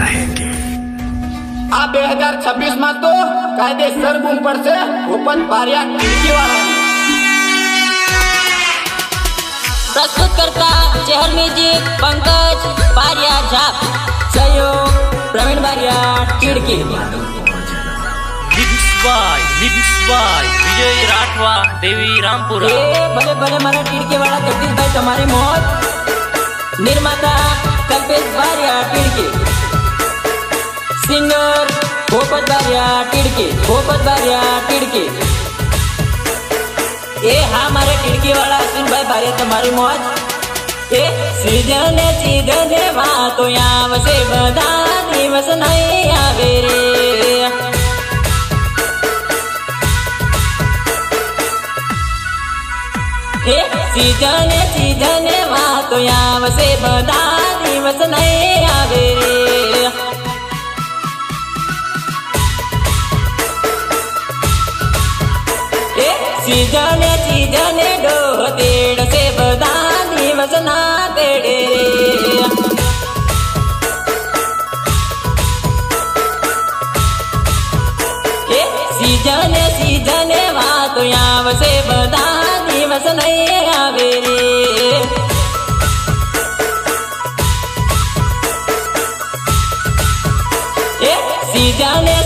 रहेंगे। આ 2026 માં તો કાયદેસર બૂમ પડશે ભૂપત બારિયા ટીડકીવાળાની. प्रस्तुत करता चेहर म्यूजिक पंकज बारिया झाप, सहयोग प्रवीण बारिया ટીડકી. Mix by Vijay Rathwa Devi Rampura. એ ભલે ભલે મારા ટીડકીવાળા જગદીશભાઈ તમારી મોજ. નિર્માતા કલ્પેશ બારિયા ટીડકી. સિંગર ભૂપત બારિયા ટીડકી. ભૂપત બારિયા ટીડકી. એ હા મારે ટીડકીવાળા અશ્વિનભાઈ બારિયા તમારી મોજ. એ સીધને વાતો આવશે બધા દિવસ નહીં આવે રે. એ સીધને વાતો આવશે બધા દિવસ નહીં આવે રે. એ સીધને ડોહ તેડશે બધા દિવસ ના તેડે રે. એ સીધને વાતો આવશે બધા દિવસ નહીં આવે રે. એ સીધને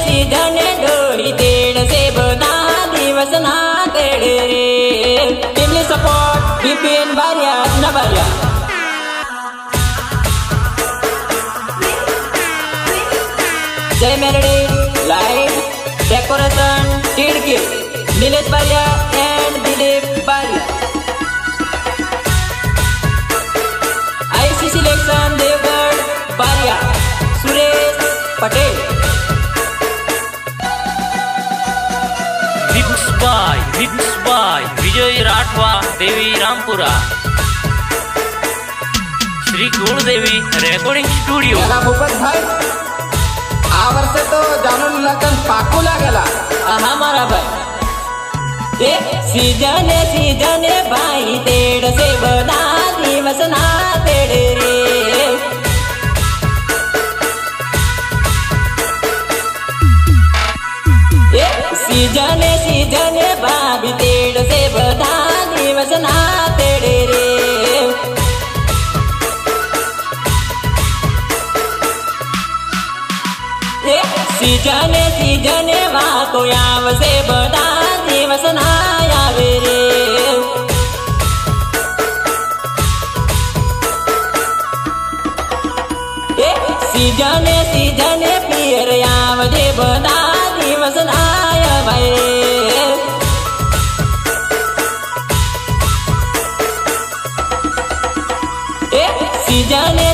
ડોહી તેડશે બધા દિવસ ના તેડે રે. ટીમની સપોર્ટ બિપિન બારિયા ના બારિયા. જય Meldi light decoration Tidki. Nilesh Bariya and Dilip Bariya. IC selection Devgadh Bariya Suresh Patel. Mix by Vijay Rathwa Devi Rampura. Shri Kuldevi recording studio. એલા ભૂપતભાઈ આ વર્ષે તો જાનુનું લગ્ન પાકું લાગેલા. હા મારા ભાઈ. એ સીધને ભાઈ તેડશે બધા દિવસ ના તેડે રે. એ સીધને ભાભી તેડશે બધા દિવસ ના તેડે રે. એ સીધને વાતો આવશે બધા દિવસ ના આવે રે. એ સીધને પિયર આવજે બધા દિવસ ના આવે રે. એ સીધને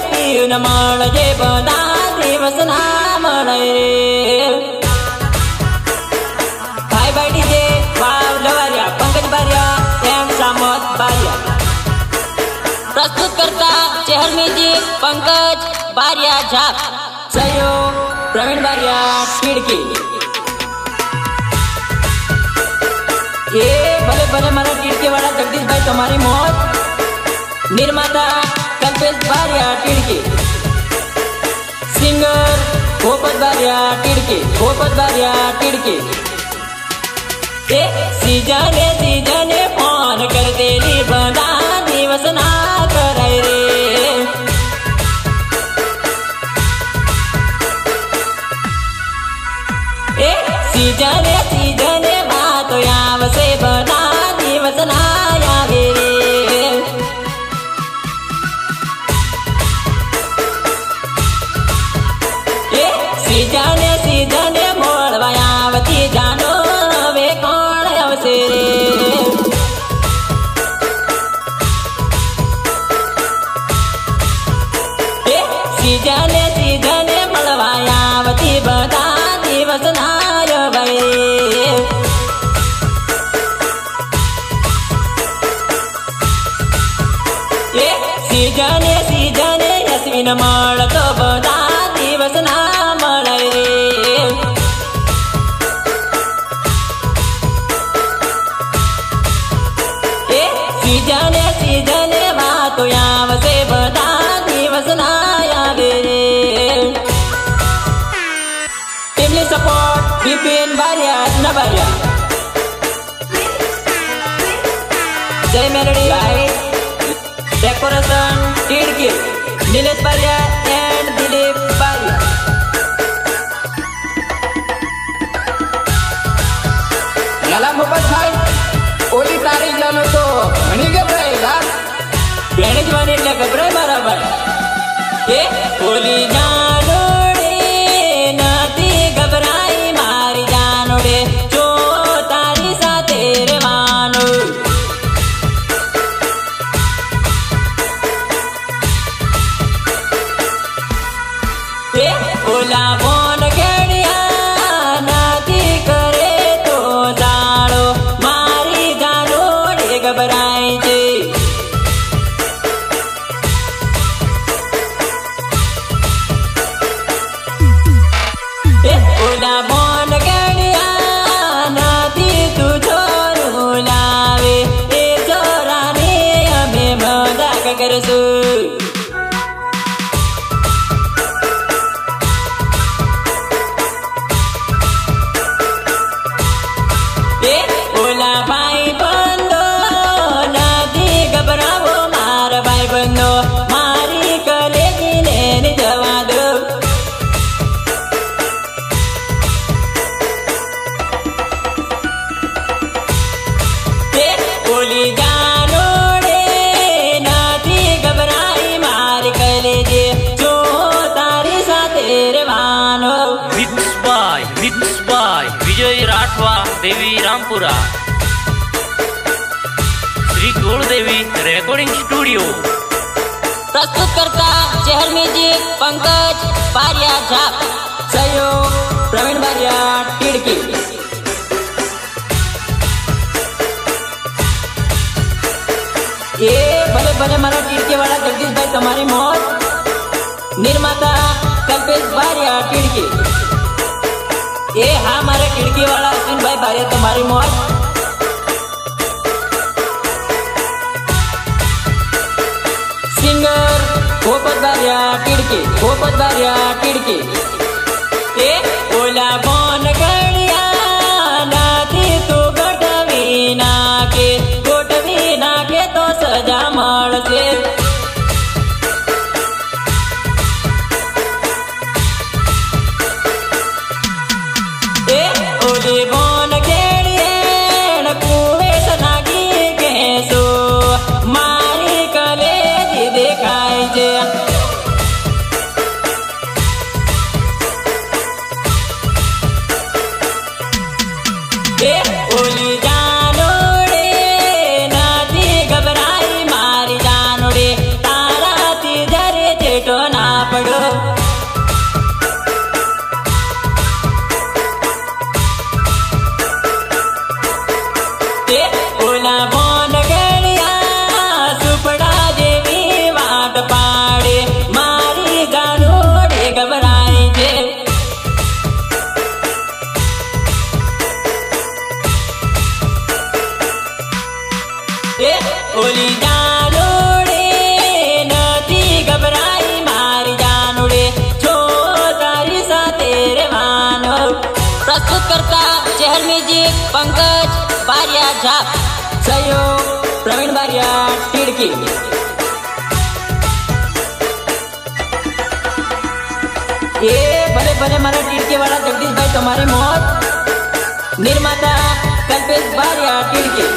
પિયર મળજે બધા દિવસ ના મળે રે. ભાઈ ભાઈ ડીજે વાવ લવારિયા પંકજ બારિયા એમ સામત બારિયા. प्रस्तुत करता चेहर म्यूजिक पंकज बारिया झाप, सहयोग प्रवीण बारिया ટીડકી. એ ભલે ભલે મારા ટીડકીવાળા જગદીશભાઈ તમારી મોજ. નિર્માતા કલ્પેશ બારિયા ટીડકી. સિંગર ભૂપત બારિયા ટીડકી. ભૂપત બારિયા ટીડકી. એ સીધને ફોન કરતેલી બધા દિવસ ના કરાય રે. એ સીધને વાતો આવશે બધા દિવસ ના આવે રે. એ સીધને મળવા આવતી જાનો હવે કોણ આવશે રે. એ સીધને મળવા આવતી બધા દિવસ ના આવે રે. મુન્ના બારિયા, જય Meldi light decoration Tidki, Nilesh Bariya and Dilip Bariya. યાલા મફતભાઈ, ઓલી તારી જાનો તો ઘણી ગભરાઈ યાર. બેણે જવાની એટલે ગભરાય મારા ભાઈ. એ ઓલી જાનોડે નથી ગભરાઈ મારી જાનોડે, જો તારી સાથે રહેવાનું. એ ઓલા બોન ઘડિયા નથી કરે તો જાણો મારી જાનોડે ગભરાય છે. ઓલા બોન ઘડિયા નથી તું ચોરું લાવે, એ ચોરાને અમે મજાક કરશું. એ ઓલા ભાઈ બંધો નથી ગભરાવો મારા ભાઈ બંધો, મારી કલેજીને જવા દો. ઓલી જાનોડે નથી ગભરાઈ મારી કલેજે, જો તારી સાથે રહેવાનો. Mixed by Vijay Rathwa, Devi Rampura. Sri Goldevi Recording Studio. प्रस्तुत करता चहल म्यूजिक पंकज बारिया झाप. સહયોગ પ્રવીણ બારિયા ટીડકી. એ ભલે ભલે મારા ટીડકી વાળા જગદીશભાઈ તમારી મોત. નિર્માતા કલ્પેશ બારિયા ટીડકી. એ હા મારા ટીડકી વાળા અશ્વિનભાઈ બારિયા તમારી મોત. સિંગર ગોપત બારિયા ટીડકી, ગોપત બારિયા ટીડકી. એ ઓલા બોન ઘડિયા નથી તું ગોઠવી નાખે, ગોઠવી નાખે તો સજા મળશે. એ ઓલી બોન ઘેડીએ કુવેસ નાખી કેસો, મારી કલેજી દેખાય છે. એ ઓલી જાનોડે નથી ગભરાઈ મારી જાનોડે, તારાથી જરે ચેટો ના પડો. એ ઓલા બોન ઘડિયા સુપડા જેવી વાટ પાડે, મારી જાનોડે ગભરાય છે. એ ઓલી જાનોડે નથી ગભરાઈ મારી જાનોડે, જો તારી સાથે રહેવાનો. प्रस्तुत करता चहल म्यूजिक पंकज बारिया झाप. સહયોગ પ્રવીણ બારિયા ટીડકી. એ ભલે ભલે મારા ટીડકી વાળા જગદીશભાઈ તમારી મોત. નિર્માતા કલ્પેશ બારિયા ટીડકી.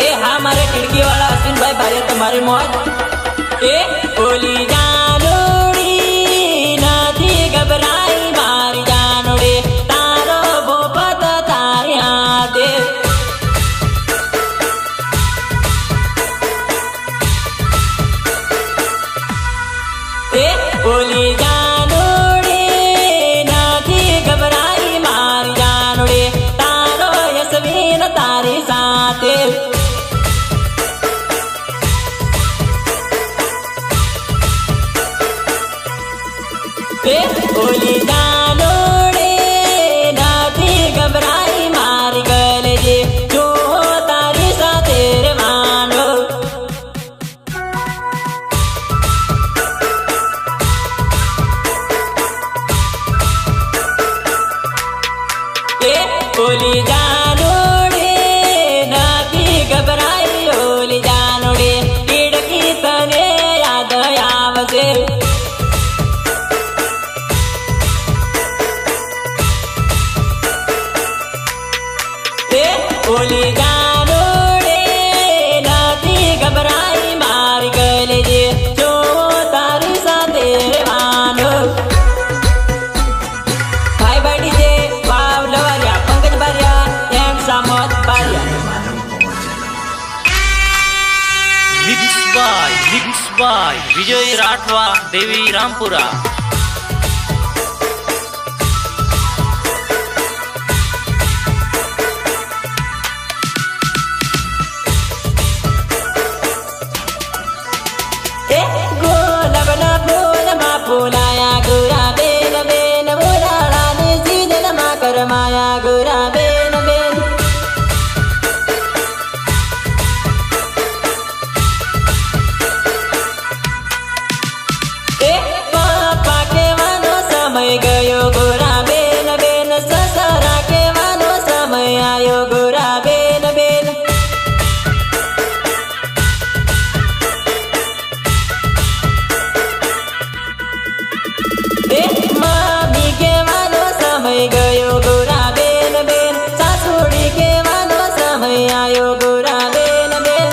એ હા મારા ટીડકી વાળા અશ્વિનભાઈ બારિયા તમારી મોત. એ ઓલી જાનોડી નથી ગભરાઈ મારી જાનોડે, તારો ભોપત તારી હાથે. એ ઓલી જાનોડે નથી ગભરાઈ મારી જાનોડે, તારો યશવીન તારી સાથે. એ ઓલી જાનોડે નથી ગભરાઈ મારી કલેજે, જો તારી સાથે રહેવાનો. Mixed by Vijay Rathwa, Devi Rampura. Pulaya gura ben ben urala ni sijan ma karmaya gura ben ben papa ke mano samay gayo gura ben ben sasara ke mano samay ayo gura ben ben mami ke mano samay gayo gura ben ben sasuri ke mano samay ayo gura ben ben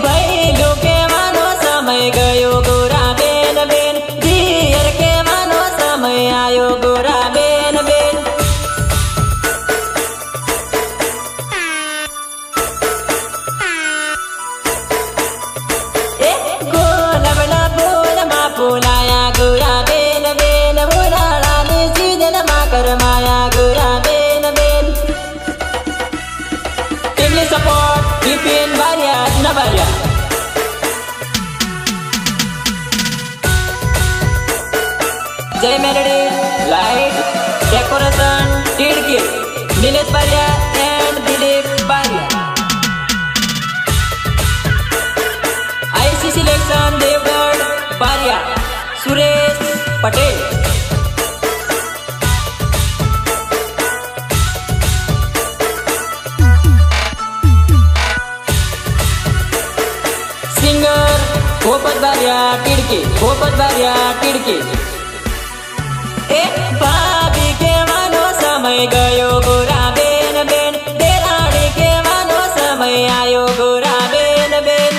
bailu ke mano samay gayo gura ben ben diyar ke mano samay ayo gura ben ben pulaya gura ben ben urala ni sijan ma karmaya gura ben ben timli support Pipin Barya Nabarya Jay Melody light decoration Tidki Nilesh Barya and Dilip Barya IC selection Devgad Barya Suresh Patel singer Bhopat Barya Tidki भाभी के मानो समय गयो गोरा Ben Ben देरानी के मानो समय आयो गोरा बेन बेन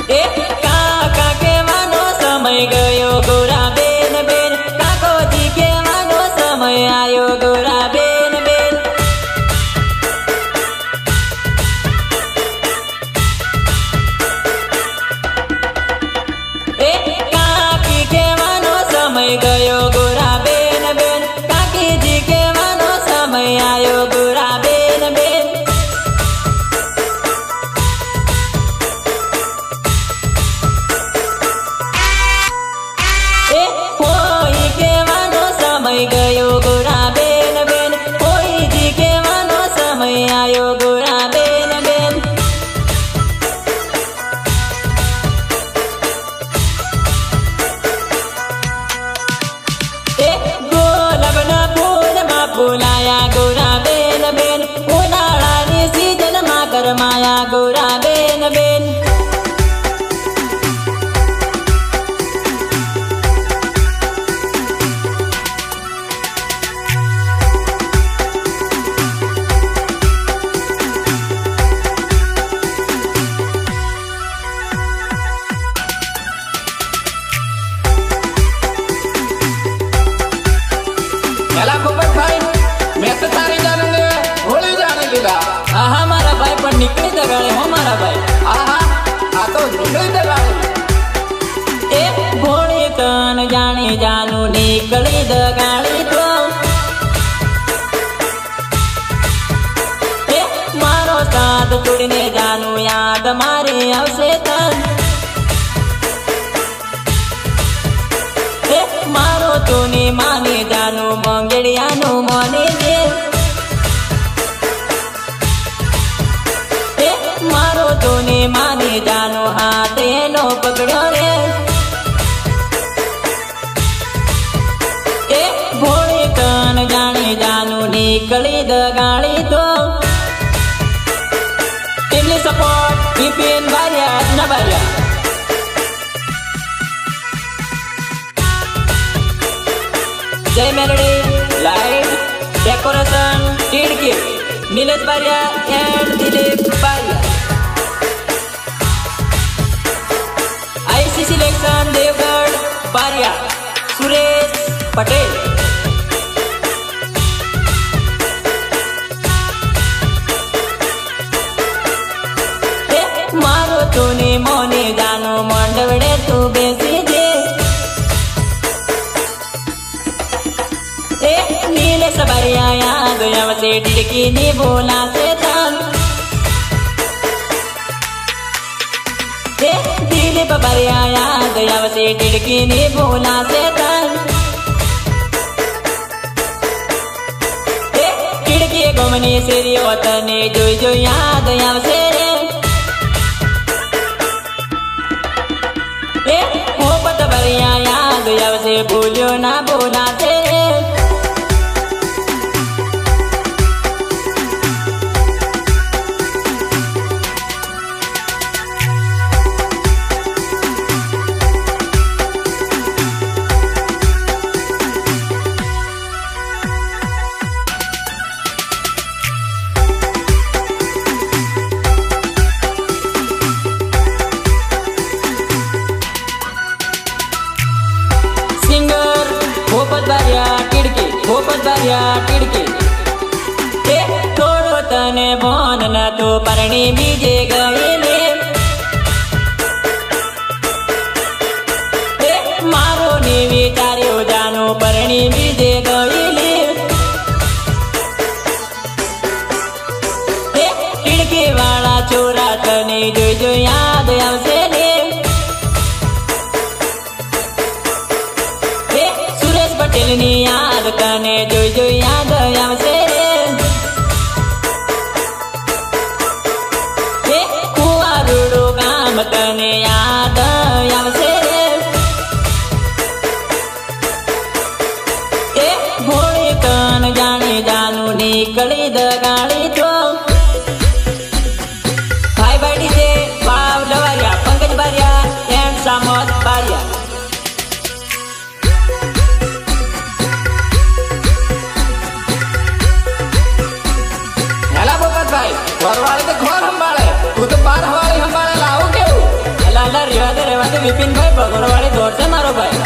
काका के मानो समय गयो गोरा बेन बेन काको जी के मानो समय आयो गोरा बेन बेन काकी के मानो समय गयो गोरा बेन बेन काकी जी के मानो समय आयो गोरा बेन बेन होई के मानो समय गयो गोरा बेन बेन होई जी के मानो समय आयो गोरा Ben Ben pulaya gura ben ben unala ni sijan ma karmaya gura ben ben Yalah Bhopat bhai मैं तो तारी जाने दे होली जाने दिला हमारा भाई पर निकली दगाड़े हमारा भाई आ तो निकली दगाड़े भोली तन जानी जानू निकली दगाड़ी तो मारो साथ छुड़ने जानू याद मारे आवसे तन मारो तूने माने जानू मंगड़ियानो मने दे मारो तूने माने जानू हाथ नो पकड़ो रे भोली कन जानी जानू निकली दगाड़ी तो टीमली support Pipin Barya Nabarya Jay Melody light decoration Tidki Nilesh Barya and Dilip Barya Bariya Suresh Patel. મારો તું મોને જાનો મંડવડે તું બેસી જે નીલેશ બારિયા યાદ આવશે ટીડકીની બોલાશે તાન. દિલીપ બારિયા યાદ આવશે ટીડકીની બોલાશે તાન. ટીડકી ગમની શેરીઓ તને જોઈ જોઈ યાદ આવશે રે. પોપટ બારિયા યાદ આવશે ભૂલ્યો ના બોલાશે રે. પોપટ બારિયા ટીડકી થોડો તને બોન નતો પરણી બીજે ગયેલે. મારો ને વિચાર્યો જાનો પરણી બીજે ગયેલે. ટીડકી વાળા છોરા તને જોઈ જોઈ યાદ આવશે ને. પટેલની યાદ તને જોઈ જોઈ યાદ આવશે રે. કુવારુડું ગામ તને યાદ આવશે રે. ભોળી તન જાણી જાનું નીકળી દગાડી તો ભાઈ બાડી છે વાવ લવારિયા પંકજ બારિયા એન્ડ સામત બારિયા. ઘરવાળી તો ઘર સંભાળે તું તો બાર વાળી સંભાળે લાવું કેવું. અલા રેવા દે વિપિનભાઈ ભગોળવાળી દોડશે મારો ભાઈ.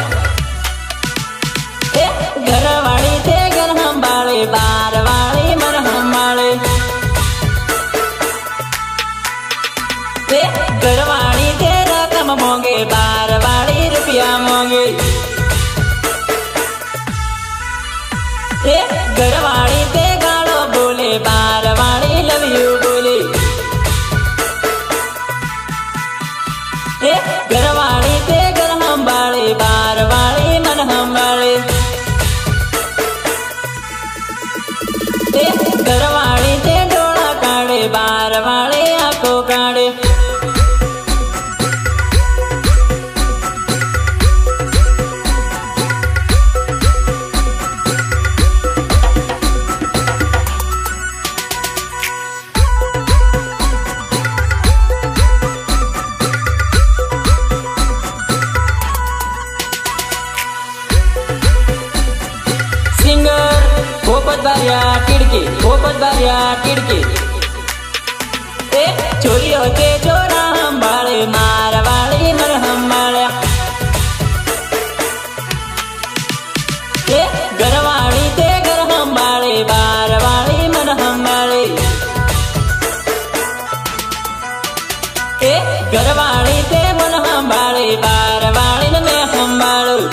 ઘરવાળી તે ઘર સંભાળે બાર વાળી મન સંભાળે. ઘરવાળી તે રકમ મોંઘે બાર વાળી રૂપિયા મોંઘે. ઘરવાળી તે ગાળો બોલે બાર વાળી લવ યુ બોલે. ઘરવાળી તે ઘર સંભાળે બાર વાળી મન સંભાળે. ઘરવાળી તે ડોળા કાઢે બાર વાળી આંખો કાઢે. પોપટ બારિયા ટીડકી ચોરીઓ તે ચોરા સંભાળે મારા વાળી મન સંભાળ્યા. ઘરવાળી તે ઘર સંભાળે બાર વાળી મન સંભાળે. ઘરવાળી તે મન સંભાળે બાર વાળી મેં સંભાળું.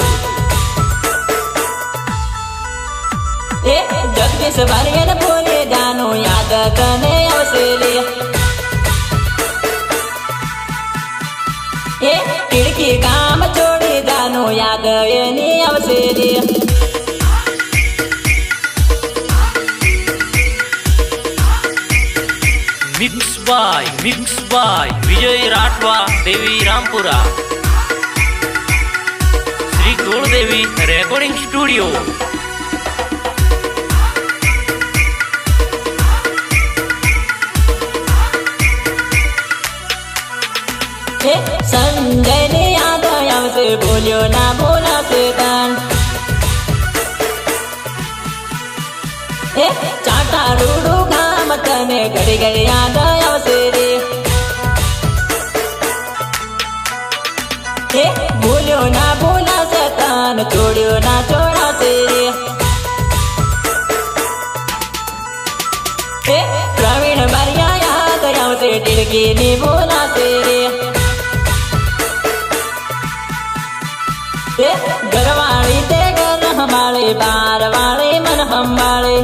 જગદીશ બારિયા બોલે જાનું યાદ તને આવશે લે. ટીડકી ગામ છોડી જાનું યાદ એની આવશે રે. મિક્સ બાય વિજય રાઠવા દેવી રામપુરા શ્રી કુળદેવી રેકોર્ડિંગ સ્ટુડિયો. સંજય ને યાદ આવશે ભૂલ્યો ના બોલાશે તાન. ચાટા રૂડું ગામ તને ઘડી ઘડી યાદ આવશે રે. ભૂલ્યો ના બોલાશે मन छोड़ियो ना छोड़ासे प्रवीण बारिया याद आवते टिड़की नी बोलासे घरवाली ते घर हमारे बार वाले मन हमारे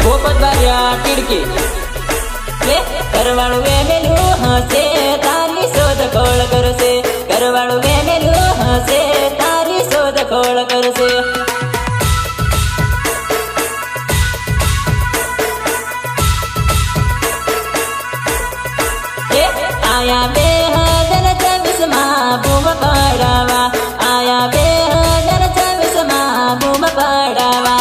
पोपट बारिया टिड़की करवाड़ू वे मेलू हसे तारी शोध खोल करसे करवाड़ू वे मेलू हसे तारी शोध खोल करसे आया बेहदन चविस बूम पड़ावा आया बेहदन चविस बूम पड़ावा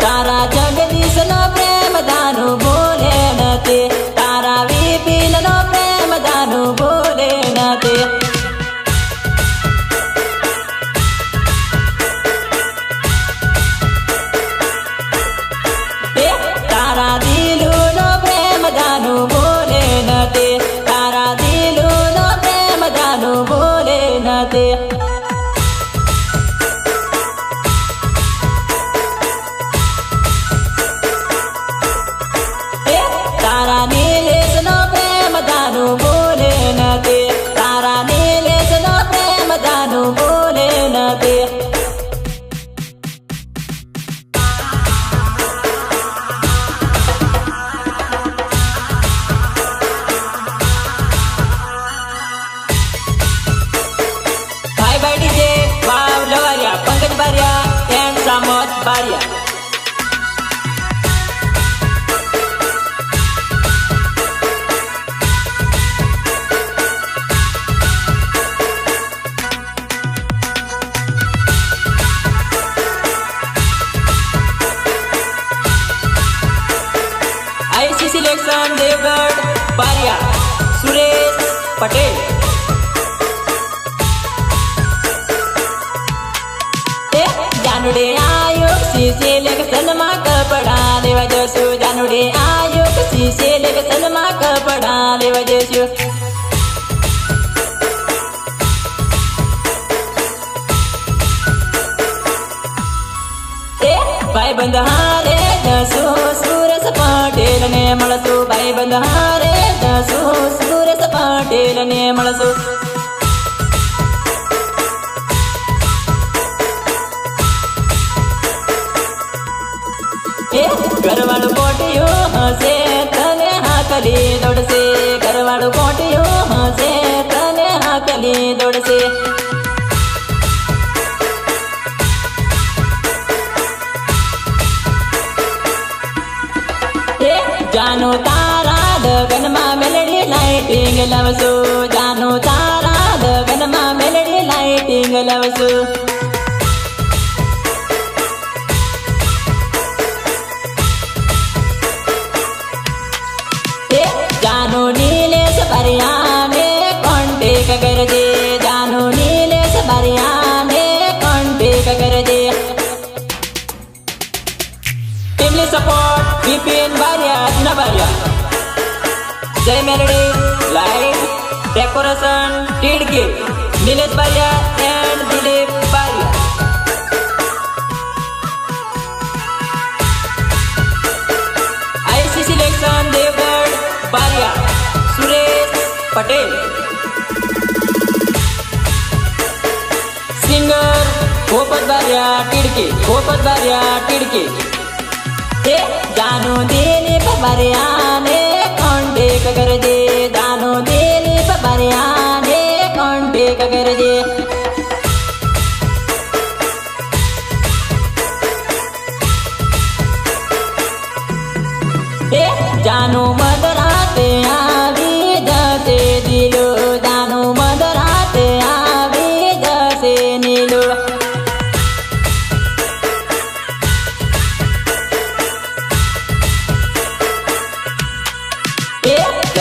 तारा जगदीश नो प्रेम दानु बोले नते तारा विपिन नो प्रेम दानु बोले नते तारा दिलु नो प्रेम दानु बोले नते तारा दिलु नो प्रेम दानु बोले नते तारा नीलेश नो प्रेम दानु बोले नते तारा नीलेश नो प्रेम दानु बोले नते भाई भाई डीजे वाव लवारिया Pankaj Bariya and Samod Bariya IC selection Devgadh Bariya Suresh Patel जानुडे आयोग सी सिलेक्शन मा कपड़ा लेवा जसु जानुडे आयोग सी सिलेक्शन मा कपड़ा लेवा जसु भाई बंद हारे जसु सुरेश पटेल ने मळसु भाई बंद हारे जसु सुरेश पटेल ने मळसु घरवाळू कोटियो हसे तने हाकली दौड़से घरवाळू कोटियो हसे तने हाकली दौड़से जानो तारा लगन मा मेलडी लाइटिंग लवसु जानो तारा लगन मा मेलडी लाइटिंग लवसु जानो नीलेश बारिया ने कॉन्टेक्ट कर दे जानो नीलेश बारिया ने कॉन्टेक्ट कर दे टीमली सपोर्ट विपिन बारिया न बारिया जय Meldi light decoration Tidki Nilesh Bariya and Dilip Bariya IC selection Devgadh Bariya Suresh Patel singer Popat Bariya टिड़की जानो दिलीप बारिया ने कॉन्टेक्ट कर दे जानो दिलीप बारिया ने कॉन्टेक्ट कर दे जानो मदराते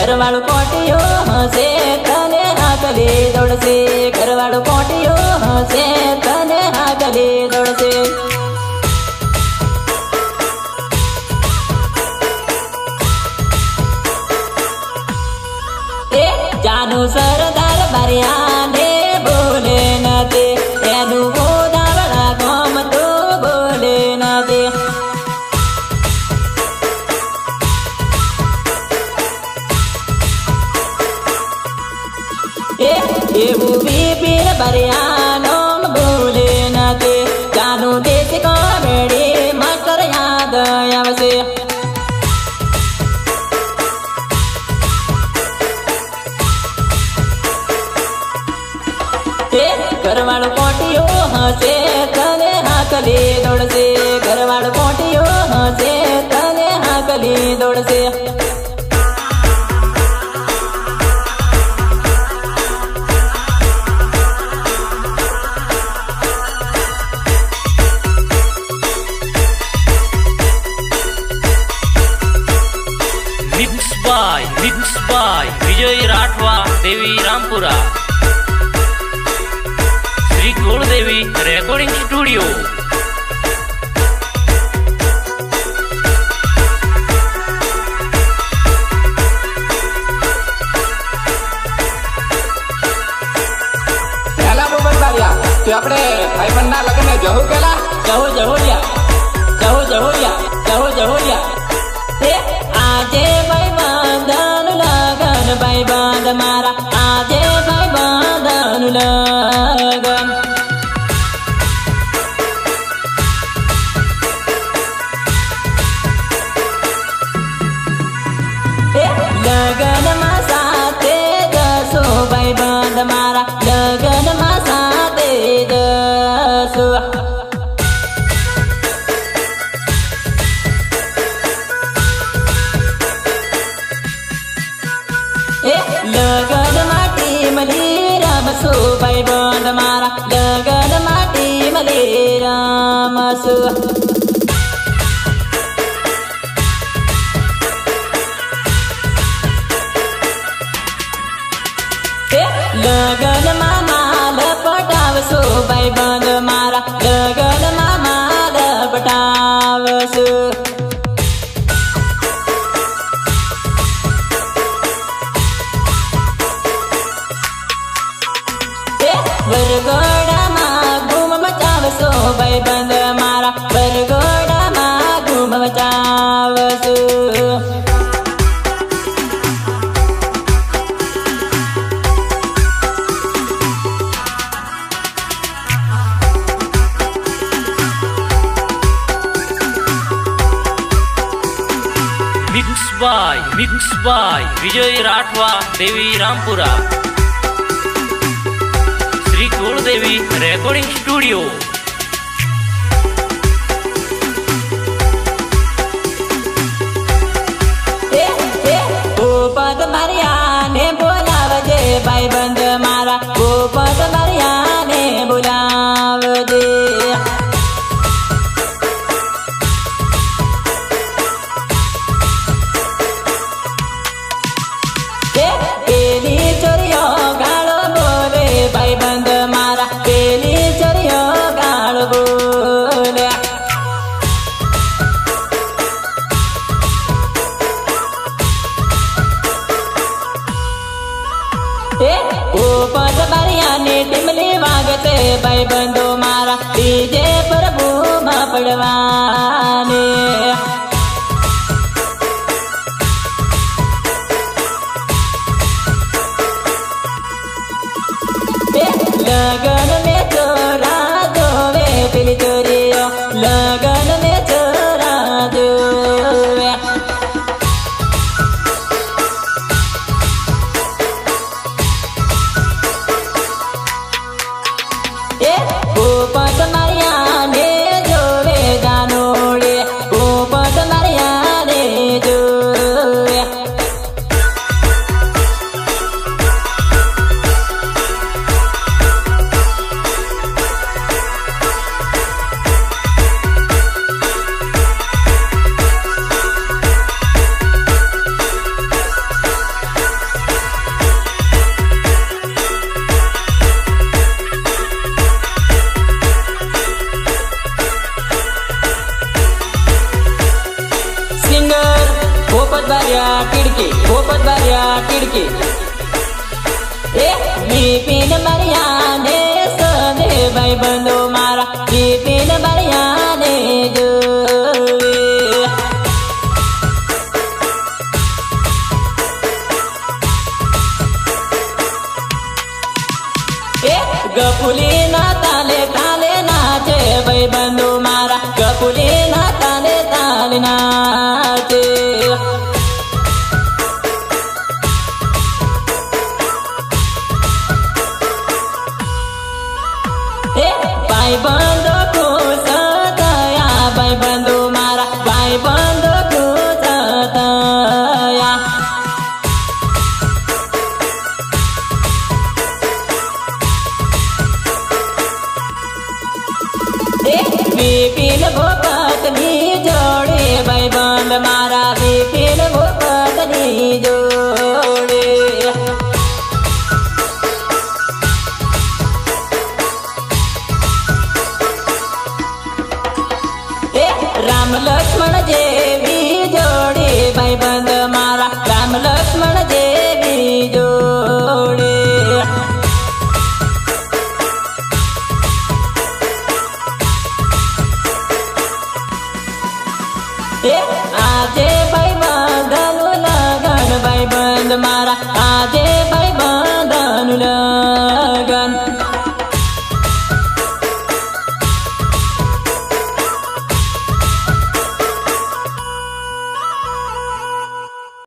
ઘરવાળો કોટીઓ હશે તને હાકલી દોડશે ઘરવાળો કોટીઓ હશે તને હાકલી દોડશે જાનું સરદાર બારિયાને બોલે નથી એનું ગોદાવડા ગોમ તો બોલે નથી એવું બિપિન બારિયાનો બોલે નથી જાનું દેશી કોમેડી માસ્ટર યાદ આવશે ઘરવાળો કોટીઓ હશે તને હાકલી દોડશે ઘરવાળો કોટીઓ હશે તને હાકલી દોડશે Mixed by Vijay Rathwa, Devi Rampura. Sri Kuldevi Recording Studio. હેલા બોબત બારિયા તો આપણે ભાઈબંધના લગ્ને જવું કેલા જહુલિયા આજે ભાઈબંધનું લગન ભાઈબંધ મારા આજે ભાઈબંધનું લગન લગનમાં સાથે જશો ભાઈબંધ મારા લગનમાં સાથે જશો લગન માટી મળી રમશો ભાઈબંધ મારા લગન માટી મળી રમશો લગનમાં માલ પટાવશો ભાઈબંધ મારા લગનમાં માલ પટાવશો વરઘોડામાં ધૂમ મચાવશો ભાઈબંધ મારા વરઘોડામાં ધૂમ મચાવશો Mixed by Vijay Rathwa, Devi Rampura. Sri Kuldevi Recording Studio. ગોપત મારિયાને બોલાવજે ભાઈબંધ મારા ગોપત મારિયાને બોલાવજે પેલી ચોરીઓ ગાળો બોલે ભાઈબંધ મારા પેલી ચોરીઓ ગાળો બોલે ગોપત બારિયાની ટીમલી વાગશે ભાઈબંધો મારા બીજે પ્રભુમાં પડવાને લગન મે ચોરા જોવે પેલી ચોરીઓ લગન મે ચોરા જોવે ગોપત મારિયાને જોવે જાનોડે ગોપત મારિયાને જોવે બારિયા ટીડકી એ બિપિન બારિયા ને સને ભાઈ બંધો મારા બિપિન બારિયા ને જોવે એ ગપુલી ના તાલે તાલે નાચે ભાઈ બંધો મારા ગપુલી ના તાલે તાલે નાચે ભાઈ બંધો ખુશ થયા ભાઈ બંધો મારા ભાઈ બંધો ખુશ થયા વિપિન ભોપતની જોડે ભાઈ બંધ મારા વિપિન ભોપતની જોડે રામ લક્ષ્મણ જેવી જોડે ભાઈ બંધ મારા રામ લક્ષ્મણ જેવી જોડે આજે ભાઈ બંધનું લગન ભાઈ બંધ મારા